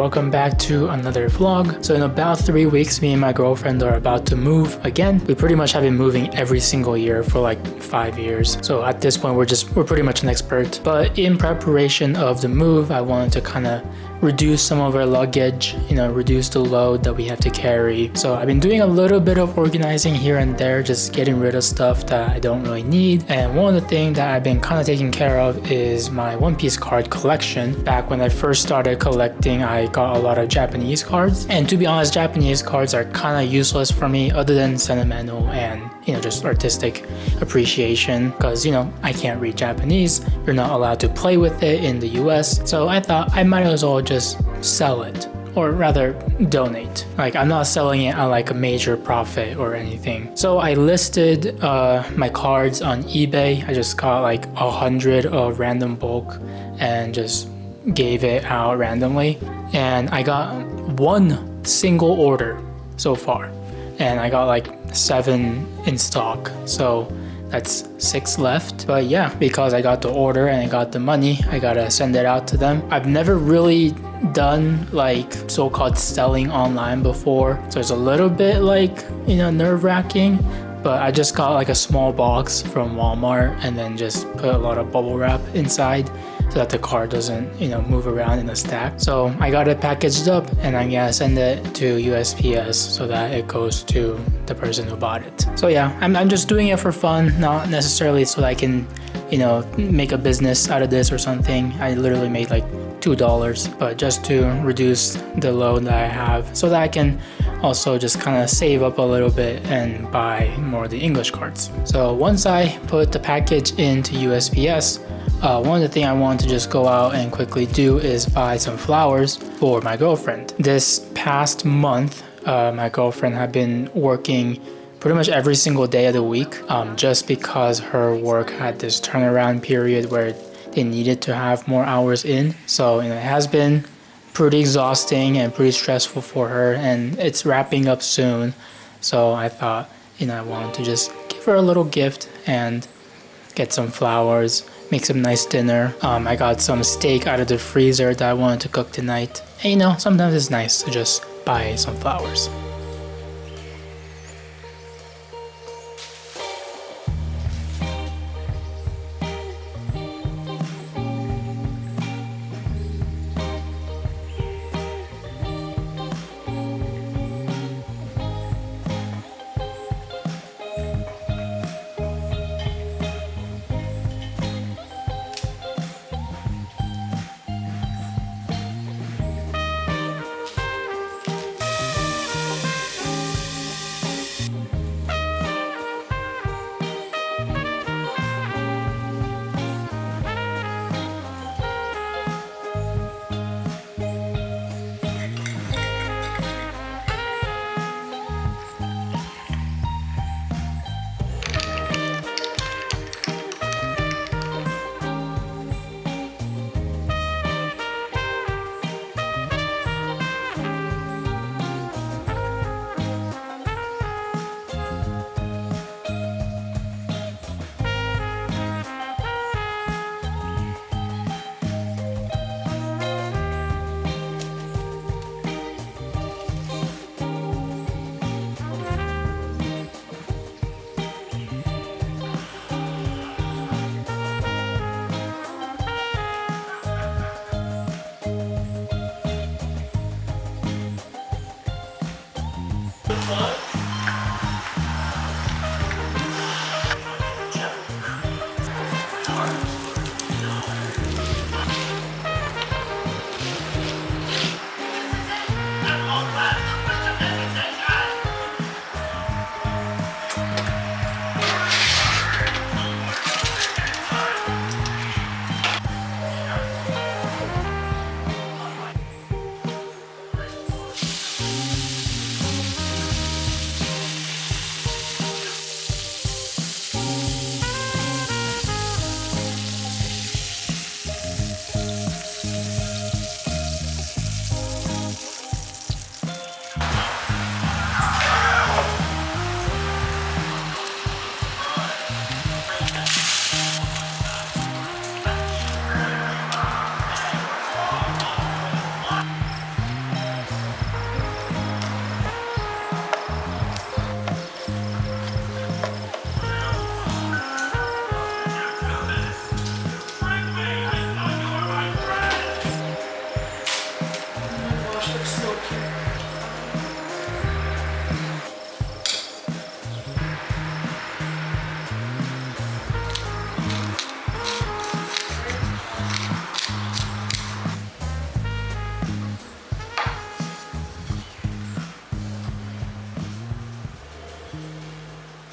welcome back to another vlog. So in about 3 weeks, me and my girlfriend are about to move again. We pretty much have been moving every single year for like 5 years. So at this point, we're pretty much an expert. But in preparation of the move, I wanted to kind of reduce some of our luggage, reduce the load that we have to carry. So I've been doing a little bit of organizing here and there, just getting rid of stuff that I don't really need. And one of the things that I've been kind of taking care of is my One Piece card collection. Back when I first started collecting, I got a lot of Japanese cards. And to be honest, Japanese cards are kind of useless for me other than sentimental and, just artistic appreciation because, I can't read Japanese. You're not allowed to play with it in the US. So I thought I might as well just sell it, or rather donate. Like, I'm not selling it at like a major profit or anything. So I listed my cards on eBay. I just got like 100 of random bulk and just gave it out randomly. And I got one single order so far. And I got like 7 in stock. So that's 6 left. But yeah, because I got the order and I got the money, I gotta send it out to them. I've never really done like so-called selling online before, so it's a little bit like, nerve-wracking. But I just got like a small box from Walmart and then just put a lot of bubble wrap inside so that the card doesn't, move around in a stack. So I got it packaged up and I'm gonna send it to USPS so that it goes to the person who bought it. So yeah, I'm just doing it for fun, not necessarily so that I can, make a business out of this or something. I literally made like $2, but just to reduce the load that I have so that I can also just kind of save up a little bit and buy more of the English cards. So once I put the package into USPS, one of the things I want to just go out and quickly do is buy some flowers for my girlfriend. This past month, my girlfriend had been working pretty much every single day of the week, just because her work had this turnaround period where they needed to have more hours in. So it has been pretty exhausting and pretty stressful for her, and it's wrapping up soon. So I thought, I wanted to just give her a little gift and get some flowers, make some nice dinner. I got some steak out of the freezer that I wanted to cook tonight. And sometimes it's nice to just buy some flowers.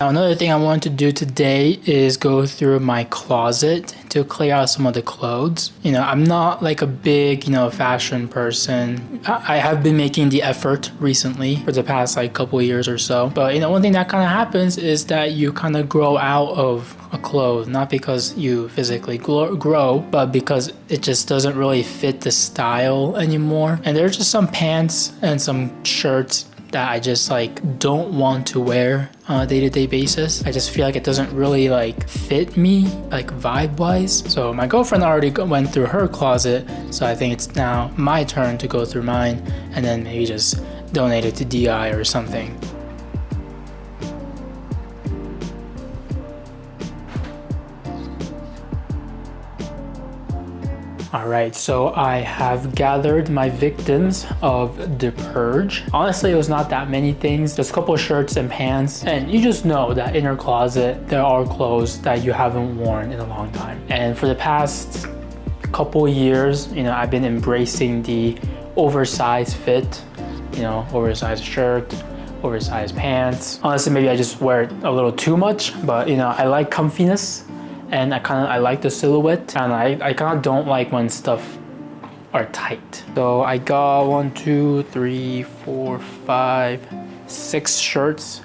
Now, another thing I wanted to do today is go through my closet to clear out some of the clothes. You know, I'm not like a big, fashion person. I have been making the effort recently for the past like couple years or so. But, one thing that kind of happens is that you kind of grow out of a clothes, not because you physically grow, but because it just doesn't really fit the style anymore. And there's just some pants and some shirts that I just like don't want to wear on a day-to-day basis. I just feel like it doesn't really like fit me like vibe-wise. So my girlfriend already went through her closet, so I think it's now my turn to go through mine and then maybe just donate it to DI or something. Alright, so I have gathered my victims of the purge. Honestly, it was not that many things, just a couple of shirts and pants. And you just know that in your closet, there are clothes that you haven't worn in a long time. And for the past couple years, I've been embracing the oversized fit, oversized shirt, oversized pants. Honestly, maybe I just wear it a little too much, but I like comfiness. And I like the silhouette, and I kind of don't like when stuff are tight. So I got 1, 2, 3, 4, 5, 6 shirts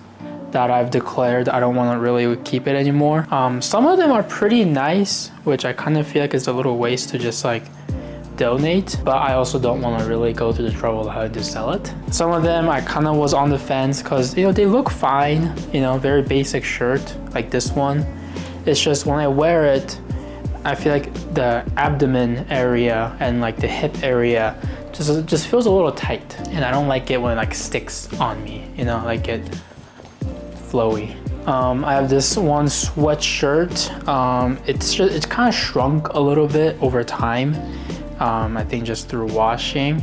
that I've declared I don't want to really keep it anymore. Some of them are pretty nice, which I kind of feel like it's a little waste to just like donate, but I also don't want to really go through the trouble of having to sell it. Some of them I kind of was on the fence because they look fine, very basic shirt like this one. It's just when I wear it, I feel like the abdomen area and like the hip area just feels a little tight, and I don't like it when it like sticks on me, like it flowy. I have this one sweatshirt. It's kind of shrunk a little bit over time. I think just through washing.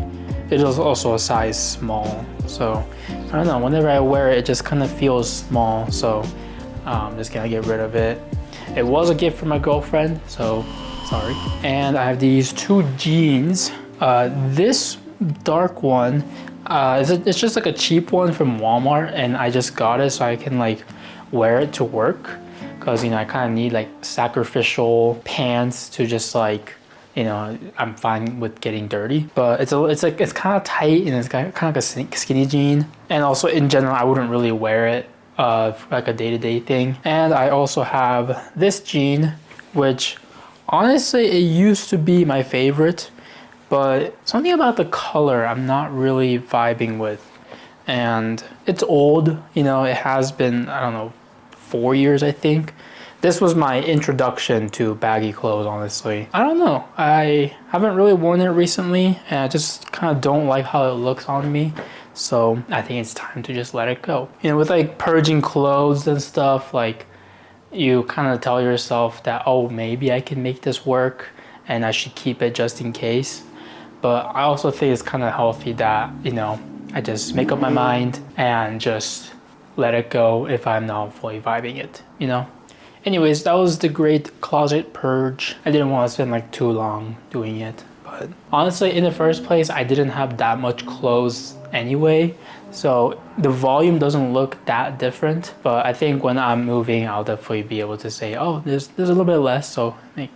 It is also a size small, so I don't know. Whenever I wear it, it just kind of feels small. So I'm just gonna get rid of it. It was a gift from my girlfriend, so sorry. And I have these 2 jeans. This dark one, it's just like a cheap one from Walmart, and I just got it so I can like wear it to work, because I kind of need like sacrificial pants to just like, I'm fine with getting dirty. But it's kind of tight, and it's kind of like a skinny jean. And also in general, I wouldn't really wear it like a day-to-day thing. And I also have this jean, which honestly it used to be my favorite, but something about the color I'm not really vibing with. And it's old, it has been, I don't know, 4 years I think. This was my introduction to baggy clothes, honestly. I don't know, I haven't really worn it recently, and I just kind of don't like how it looks on me. So I think it's time to just let it go. With like purging clothes and stuff, like you kind of tell yourself that, oh, maybe I can make this work and I should keep it just in case. But I also think it's kind of healthy that, I just make up my mind and just let it go if I'm not fully vibing it, Anyways, that was the great closet purge. I didn't want to spend like too long doing it. But honestly, in the first place, I didn't have that much clothes anyway, so the volume doesn't look that different. But I think when I'm moving, I'll definitely be able to say, oh, there's a little bit less, so I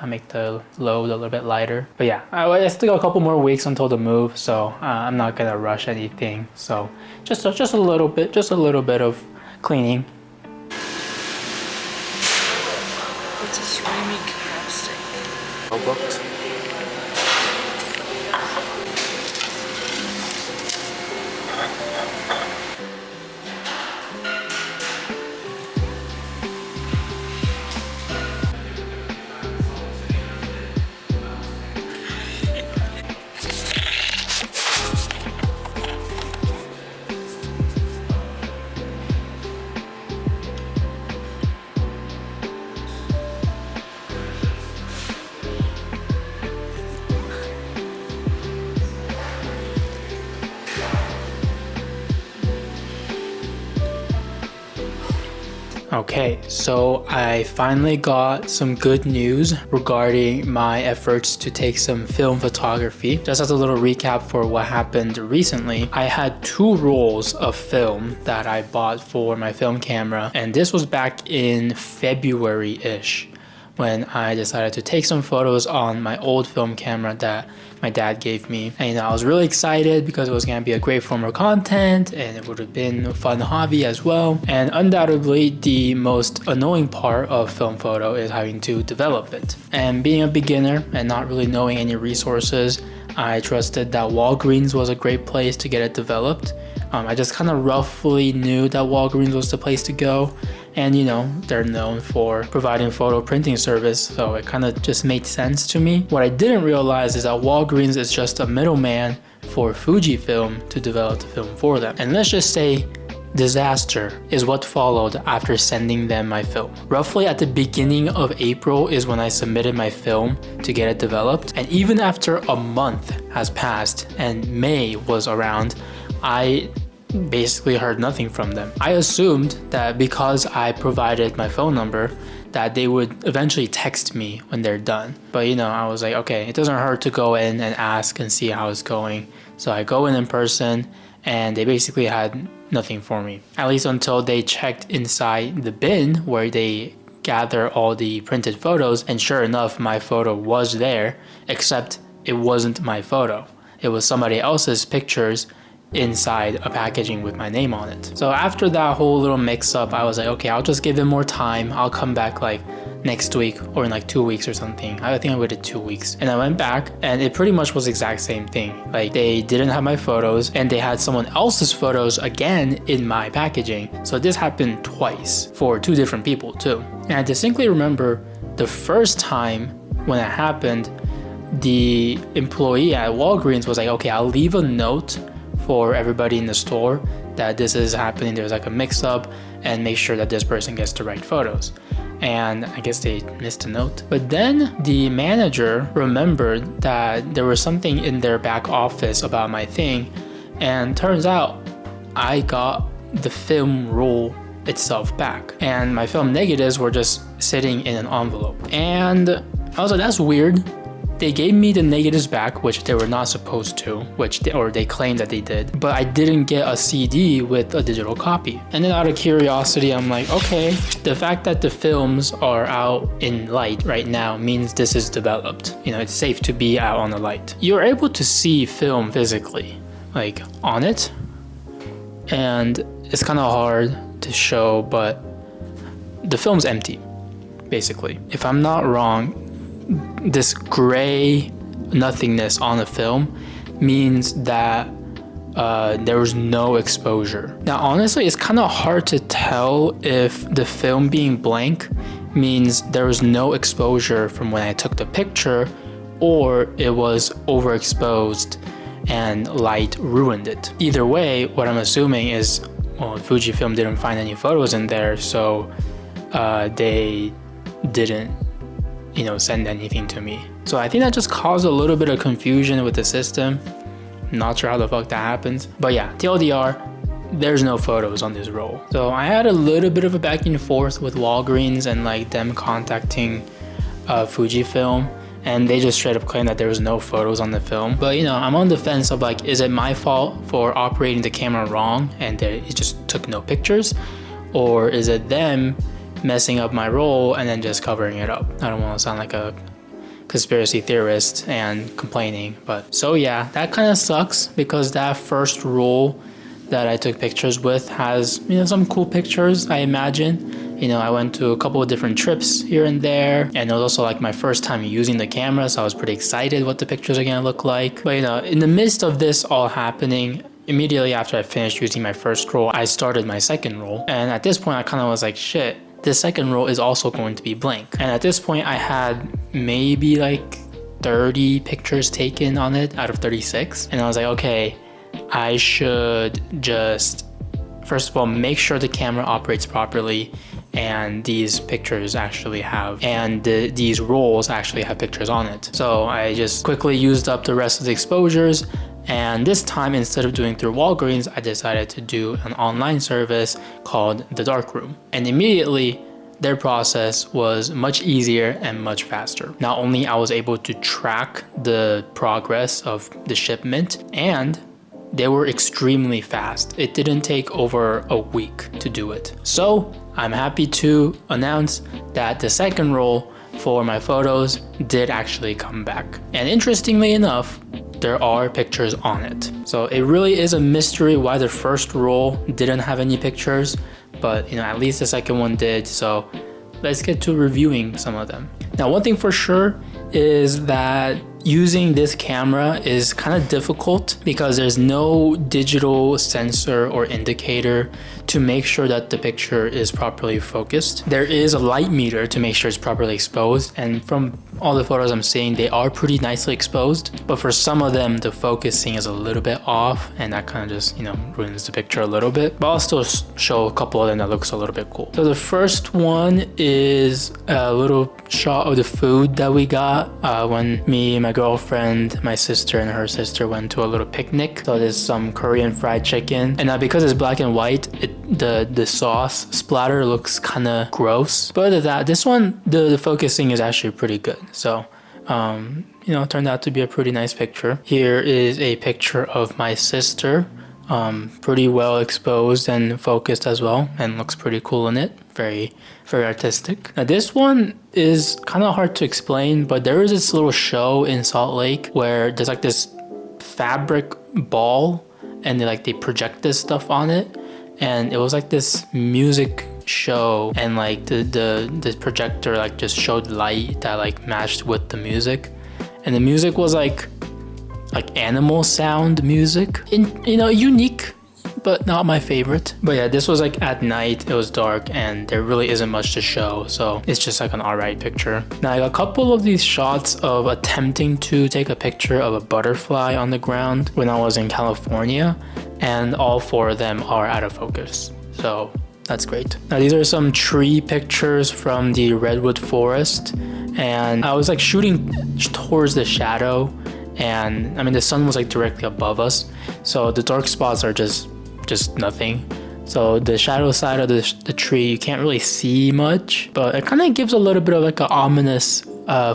make the load a little bit lighter. But yeah, I still got a couple more weeks until the move, so I'm not gonna rush anything. So just a little bit of cleaning. What's a slimy crab stick? Well booked. Okay, so I finally got some good news regarding my efforts to take some film photography. Just as a little recap for what happened recently, I had 2 rolls of film that I bought for my film camera, and this was back in February-ish when I decided to take some photos on my old film camera that my dad gave me. And I was really excited because it was gonna be a great form of content and it would have been a fun hobby as well. And undoubtedly the most annoying part of film photo is having to develop it. And being a beginner and not really knowing any resources, I trusted that Walgreens was a great place to get it developed. I just kind of roughly knew that Walgreens was the place to go. And you know, they're known for providing photo printing service, so it kind of just made sense to me. What I didn't realize is that Walgreens is just a middleman for Fujifilm to develop the film for them. And let's just say disaster is what followed after sending them my film. Roughly at the beginning of April is when I submitted my film to get it developed. And even after a month has passed and May was around, I basically heard nothing from them. I assumed that because I provided my phone number that they would eventually text me when they're done. But you know, I was like, okay, it doesn't hurt to go in and ask and see how it's going. So I go in person and they basically had nothing for me. At least until they checked inside the bin where they gather all the printed photos, and sure enough, my photo was there, except it wasn't my photo. It was somebody else's pictures inside a packaging with my name on it. So after that whole little mix up, I was like, okay, I'll just give them more time. I'll come back like next week or in like 2 weeks or something. I think I waited 2 weeks. And I went back and it pretty much was the exact same thing. Like they didn't have my photos and they had someone else's photos again in my packaging. So this happened twice for 2 different people too. And I distinctly remember the first time when it happened, the employee at Walgreens was like, okay, I'll leave a note for everybody in the store that this is happening, there's like a mix up, and make sure that this person gets the right photos. And I guess they missed a note. But then the manager remembered that there was something in their back office about my thing, and turns out I got the film roll itself back, and my film negatives were just sitting in an envelope. And I was like, that's weird. They gave me the negatives back, which they were not supposed to, or they claimed that they did, but I didn't get a CD with a digital copy. And then out of curiosity, I'm like, okay, the fact that the films are out in light right now means this is developed. You know, it's safe to be out on the light. You're able to see film physically, like on it, and it's kind of hard to show, but the film's empty, basically. If I'm not wrong, this gray nothingness on the film means that there was no exposure. Now honestly, it's kind of hard to tell if the film being blank means there was no exposure from when I took the picture, or it was overexposed and light ruined it. Either way, what I'm assuming is, well, Fujifilm didn't find any photos in there, so they didn't, you know, send anything to me. So I think that just caused a little bit of confusion with the system. Not sure how the fuck that happens. But yeah, TLDR, there's no photos on this roll. So I had a little bit of a back and forth with Walgreens and like them contacting Fujifilm, and they just straight up claimed that there was no photos on the film. But you know, I'm on the fence of like, is it my fault for operating the camera wrong and it just took no pictures? Or is it them messing up my roll and then just covering it up? I don't want to sound like a conspiracy theorist and complaining, but so yeah, that kind of sucks because that first roll that I took pictures with has, you know, some cool pictures, I imagine. You know, I went to a couple of different trips here and there, and it was also like my first time using the camera, so I was pretty excited what the pictures are gonna look like. But you know, in the midst of this all happening, immediately after I finished using my first roll, I started my second roll, and at this point I kind of was like, shit, this second roll is also going to be blank. And at this point I had maybe like 30 pictures taken on it out of 36, and I was like, okay, I should just first of all make sure the camera operates properly and these pictures actually have, and these rolls actually have pictures on it. So I just quickly used up the rest of the exposures, And this time, instead of doing through Walgreens, I decided to do an online service called The Darkroom. And immediately, their process was much easier and much faster. Not only I was able to track the progress of the shipment, and they were extremely fast. It didn't take over a week to do it. So I'm happy to announce that the second roll for my photos did actually come back. And interestingly enough, there are pictures on it. So it really is a mystery why the first roll didn't have any pictures, but at least the second one did. So let's get to reviewing some of them. Now, one thing for sure is that using this camera is kind of difficult because there's no digital sensor or indicator to make sure that the picture is properly focused. There is a light meter to make sure it's properly exposed, and from all the photos I'm seeing, they are pretty nicely exposed, but for some of them the focusing is a little bit off, and that kind of just ruins the picture a little bit. But I'll still show a couple of them that looks a little bit cool. So the first one is a little shot of the food that we got when me, my girlfriend, my sister, and her sister went to a little picnic. So there's some Korean fried chicken, and because it's black and white, the sauce splatter looks kind of gross. But other than that, this one, the focusing is actually pretty good. So turned out to be a pretty nice picture. Here is a picture of my sister, pretty well exposed and focused as well, and looks pretty cool in it. Very, very artistic. Now this one is kind of hard to explain, but there is this little show in Salt Lake where there's like this fabric ball, and they project this stuff on it, and it was like this music show, and like the projector just showed light that matched with the music, and the music was like animal sound music, unique, but not my favorite. But yeah, this was at night, it was dark, and there really isn't much to show, so it's just an alright picture. Now I got a couple of these shots of attempting to take a picture of a butterfly on the ground when I was in California, and all four of them are out of focus, so that's great. Now these are some tree pictures from the redwood forest, and I was shooting towards the shadow, and the sun was directly above us, so the dark spots are just nothing. So the shadow side of the tree, you can't really see much, but it kind of gives a little bit of an ominous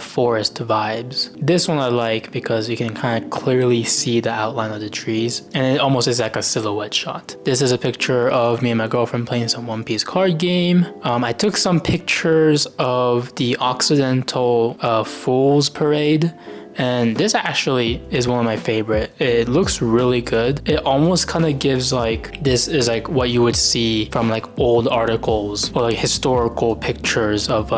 forest vibes. This one I like because you can kind of clearly see the outline of the trees, and it almost is like a silhouette shot. This is a picture of me and my girlfriend playing some One Piece card game. I took some pictures of the Occidental Fools Parade, and this actually is one of my favorite. It looks really good. It almost kind of gives this is what you would see from old articles or historical pictures of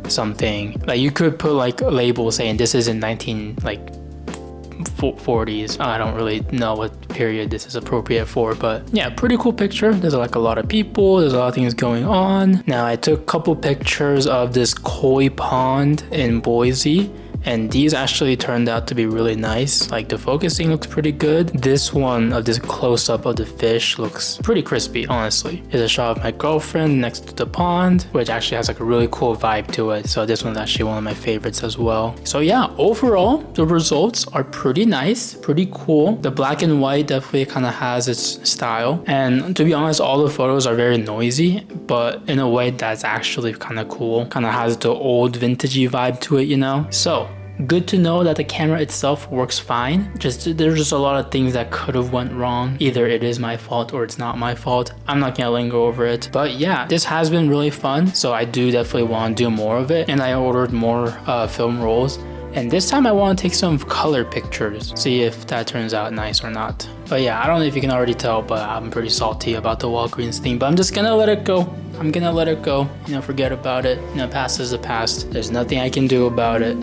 something. You could put a label saying this is in 40s. I don't really know what period this is appropriate for, but yeah, pretty cool picture. There's a lot of people, there's a lot of things going on. Now I took a couple pictures of this koi pond in Boise, and these actually turned out to be really nice. The focusing looks pretty good. This one of this close-up of the fish looks pretty crispy, honestly. Here's a shot of my girlfriend next to the pond, which actually has a really cool vibe to it. So this one's actually one of my favorites as well. So yeah, overall, the results are pretty nice, pretty cool. The black and white definitely kind of has its style. And to be honest, all the photos are very noisy, but in a way that's actually kind of cool. Kind of has the old vintagey vibe to it, So good to know that the camera itself works fine. There's just a lot of things that could have went wrong. Either it is my fault or it's not my fault. I'm not gonna linger over it. But yeah, this has been really fun. So I do definitely want to do more of it. And I ordered more film rolls. And this time I want to take some color pictures, see if that turns out nice or not. But yeah, I don't know if you can already tell, but I'm pretty salty about the Walgreens thing, but I'm just gonna let it go. I'm gonna let it go, forget about it. Past is the past. There's nothing I can do about it,